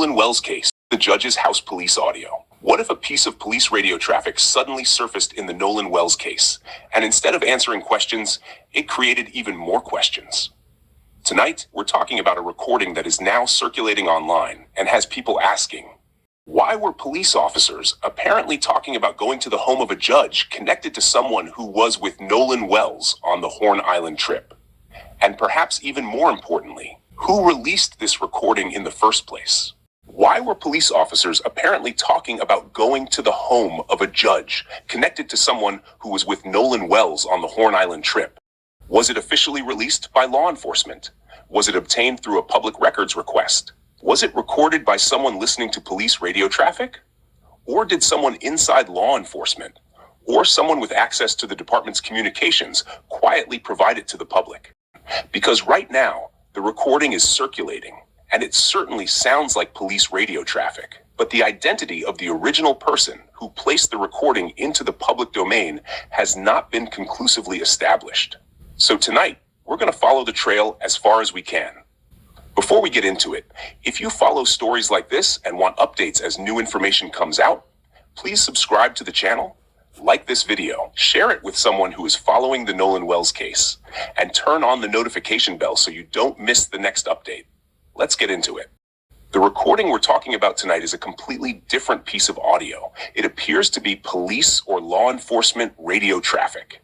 Nolan Wells case, the judge's house police audio. What if a piece of police radio traffic suddenly surfaced in the Nolan Wells case, and instead of answering questions, it created even more questions? Tonight, we're talking about a recording that is now circulating online and has people asking, why were police officers apparently talking about going to the home of a judge connected to someone who was with Nolan Wells on the Horn Island trip? And perhaps even more importantly, who released this recording in the first place? Why were police officers apparently talking about going to the home of a judge connected to someone who was with Nolan Wells on the Horn Island trip? Was it officially released by law enforcement? Was it obtained through a public records request? Was it recorded by someone listening to police radio traffic? Or did someone inside law enforcement, or someone with access to the department's communications, quietly provide it to the public? Because right now, the recording is circulating, and it certainly sounds like police radio traffic, but the identity of the original person who placed the recording into the public domain has not been conclusively established. So tonight, we're going to follow the trail as far as we can. Before we get into it, if you follow stories like this and want updates as new information comes out, please subscribe to the channel, like this video, share it with someone who is following the Nolan Wells case, and turn on the notification bell so you don't miss the next update. Let's get into it. The recording we're talking about tonight is a completely different piece of audio. It appears to be police or law enforcement radio traffic.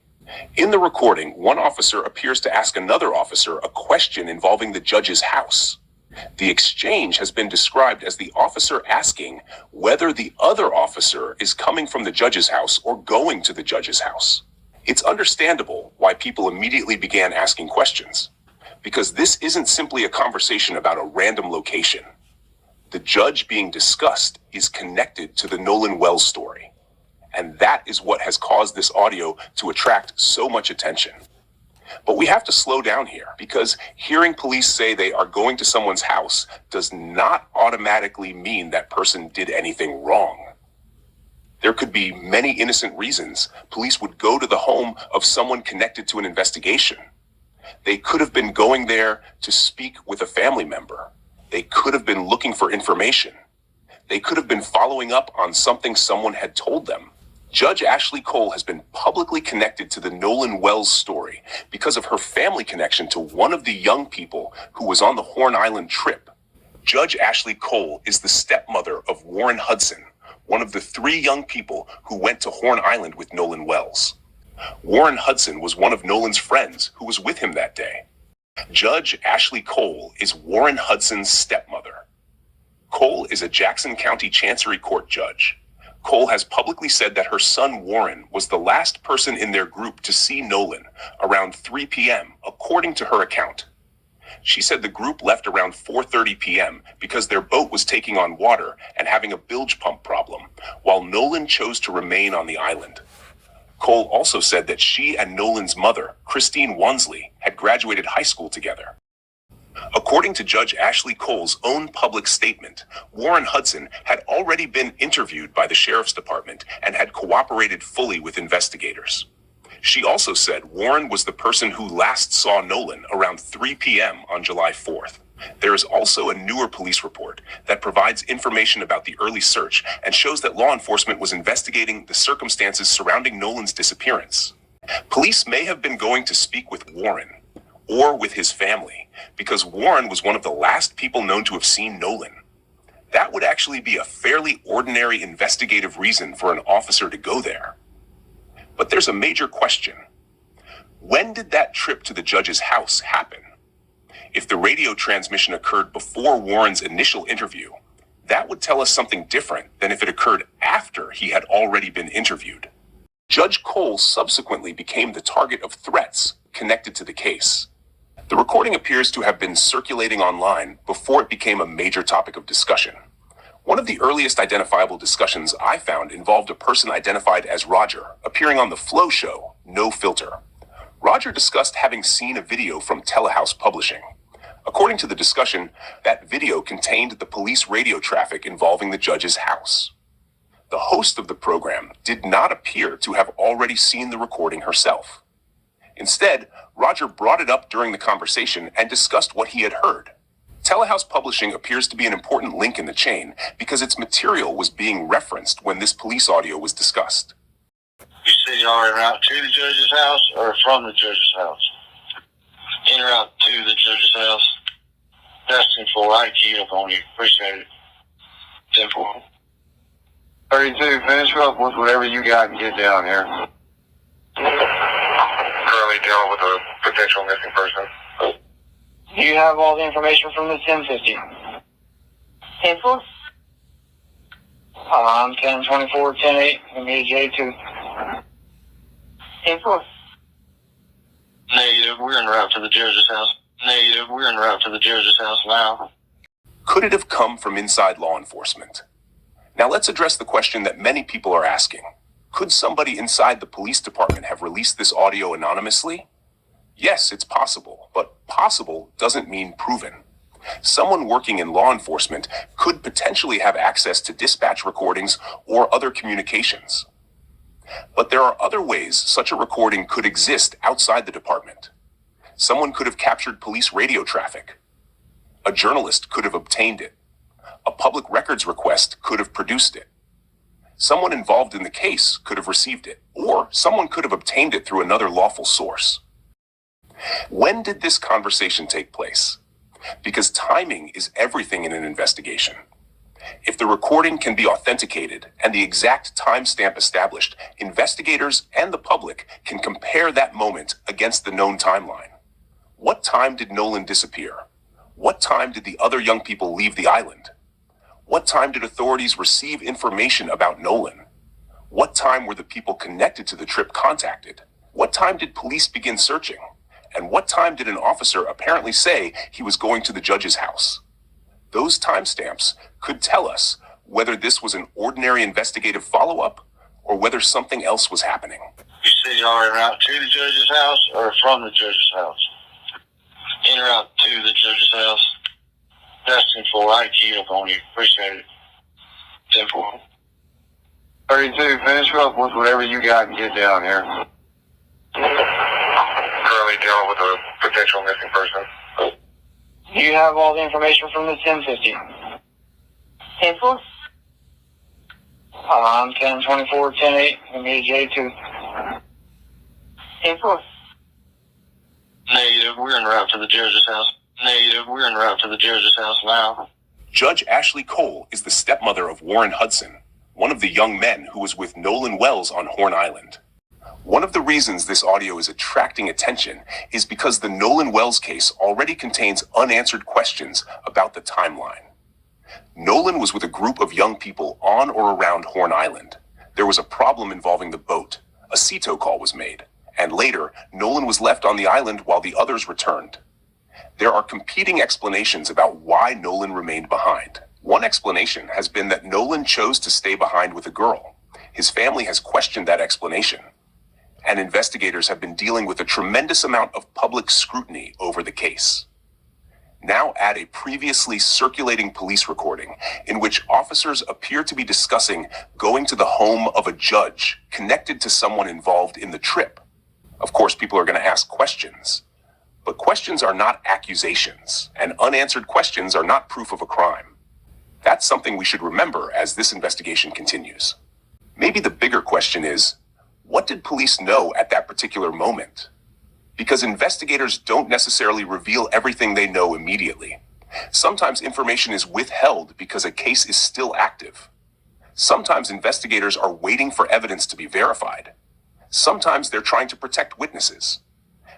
In the recording, one officer appears to ask another officer a question involving the judge's house. The exchange has been described as the officer asking whether the other officer is coming from the judge's house or going to the judge's house. It's understandable why people immediately began asking questions, because this isn't simply a conversation about a random location. The judge being discussed is connected to the Nolan Wells story, and that is what has caused this audio to attract so much attention. But we have to slow down here, because hearing police say they are going to someone's house does not automatically mean that person did anything wrong. There could be many innocent reasons police would go to the home of someone connected to an investigation. They could have been going there to speak with a family member. They could have been looking for information. They could have been following up on something someone had told them. Judge Ashley Cole has been publicly connected to the Nolan Wells story because of her family connection to one of the young people who was on the Horn Island trip. Judge Ashley Cole is the stepmother of Warren Hudson, one of the 3 young people who went to Horn Island with Nolan Wells. Warren Hudson was one of Nolan's friends who was with him that day. Judge Ashley Cole is Warren Hudson's stepmother. Cole is a Jackson County Chancery Court judge. Cole has publicly said that her son Warren was the last person in their group to see Nolan around 3 p.m., according to her account. She said the group left around 4:30 p.m. because their boat was taking on water and having a bilge pump problem, while Nolan chose to remain on the island. Cole also said that she and Nolan's mother, Christine Wansley, had graduated high school together. According to Judge Ashley Cole's own public statement, Warren Hudson had already been interviewed by the sheriff's department and had cooperated fully with investigators. She also said Warren was the person who last saw Nolan around 3 p.m. on July 4th. There is also a newer police report that provides information about the early search and shows that law enforcement was investigating the circumstances surrounding Nolan's disappearance. Police may have been going to speak with Warren or with his family, because Warren was one of the last people known to have seen Nolan. That would actually be a fairly ordinary investigative reason for an officer to go there. But there's a major question. When did that trip to the judge's house happen? If the radio transmission occurred before Warren's initial interview, that would tell us something different than if it occurred after he had already been interviewed. Judge Cole subsequently became the target of threats connected to the case. The recording appears to have been circulating online before it became a major topic of discussion. One of the earliest identifiable discussions I found involved a person identified as Roger, appearing on the Flow show, No Filter. Roger discussed having seen a video from Telehouse Publishing. According to the discussion, that video contained the police radio traffic involving the judge's house. The host of the program did not appear to have already seen the recording herself. Instead, Roger brought it up during the conversation and discussed what he had heard. Telehouse Publishing appears to be an important link in the chain because its material was being referenced when this police audio was discussed. You said y'all are en route to the judge's house or from the judge's house? En route to the judge's house. Asking for IQ up on you. Appreciate it. 10-4. 32, finish up with whatever you got and get down here. Currently dealing with a potential missing person. Do you have all the information from the 1050? 10-4. 1024, 10-8, give me a J2. 10-4. Negative, we're en route to the judge's house. Negative, we're en route to the judge's house now. Could it have come from inside law enforcement? Now let's address the question that many people are asking. Could somebody inside the police department have released this audio anonymously? Yes, it's possible, but possible doesn't mean proven. Someone working in law enforcement could potentially have access to dispatch recordings or other communications. But there are other ways such a recording could exist outside the department. Someone could have captured police radio traffic. A journalist could have obtained it. A public records request could have produced it. Someone involved in the case could have received it, or someone could have obtained it through another lawful source. When did this conversation take place? Because timing is everything in an investigation. If the recording can be authenticated and the exact timestamp established, investigators and the public can compare that moment against the known timeline. What time did Nolan disappear? What time did the other young people leave the island? What time did authorities receive information about Nolan? What time were the people connected to the trip contacted? What time did police begin searching? And what time did an officer apparently say he was going to the judge's house? Those timestamps could tell us whether this was an ordinary investigative follow-up or whether something else was happening. You said y'all are en route to the judge's house or from the judge's house? En route to the judge's house. Asking for IQ up on you. Appreciate it. 10-4. 32, finish up with whatever you got and get down here. Currently dealing with a potential missing person. Do you have all the information from the 1050? 10-4. 1024, 10-8, give me a J2. 10-4. Negative, we're en route to the judge's house. Negative, we're en route to the judge's house now. Judge Ashley Cole is the stepmother of Warren Hudson, one of the young men who was with Nolan Wells on Horn Island. One of the reasons this audio is attracting attention is because the Nolan Wells case already contains unanswered questions about the timeline. Nolan was with a group of young people on or around Horn Island. There was a problem involving the boat. A CETO call was made, and later, Nolan was left on the island while the others returned. There are competing explanations about why Nolan remained behind. One explanation has been that Nolan chose to stay behind with a girl. His family has questioned that explanation, and investigators have been dealing with a tremendous amount of public scrutiny over the case. Now add a previously circulating police recording in which officers appear to be discussing going to the home of a judge connected to someone involved in the trip. Of course, people are going to ask questions, but questions are not accusations, and unanswered questions are not proof of a crime. That's something we should remember as this investigation continues. Maybe the bigger question is, what did police know at that particular moment? Because investigators don't necessarily reveal everything they know immediately. Sometimes information is withheld because a case is still active. Sometimes investigators are waiting for evidence to be verified. Sometimes they're trying to protect witnesses.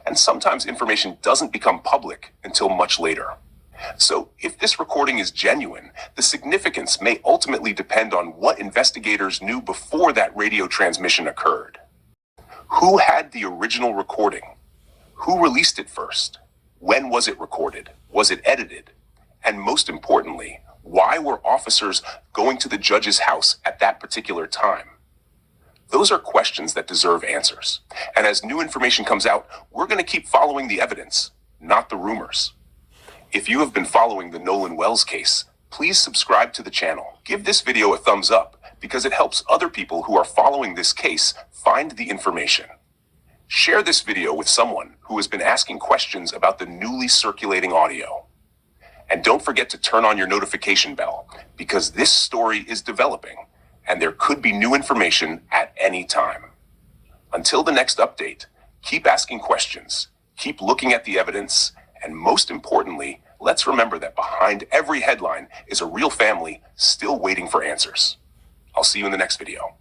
And sometimes information doesn't become public until much later. So if this recording is genuine, the significance may ultimately depend on what investigators knew before that radio transmission occurred. Who had the original recording? Who released it first? When was it recorded? Was it edited? And most importantly, why were officers going to the judge's house at that particular time? Those are questions that deserve answers. And as new information comes out, we're going to keep following the evidence, not the rumors. If you have been following the Nolan Wells case, please subscribe to the channel. Give this video a thumbs up because it helps other people who are following this case find the information. Share this video with someone who has been asking questions about the newly circulating audio. And don't forget to turn on your notification bell, because this story is developing and there could be new information at any time. Until the next update, keep asking questions, keep looking at the evidence, and most importantly, let's remember that behind every headline is a real family still waiting for answers. I'll see you in the next video.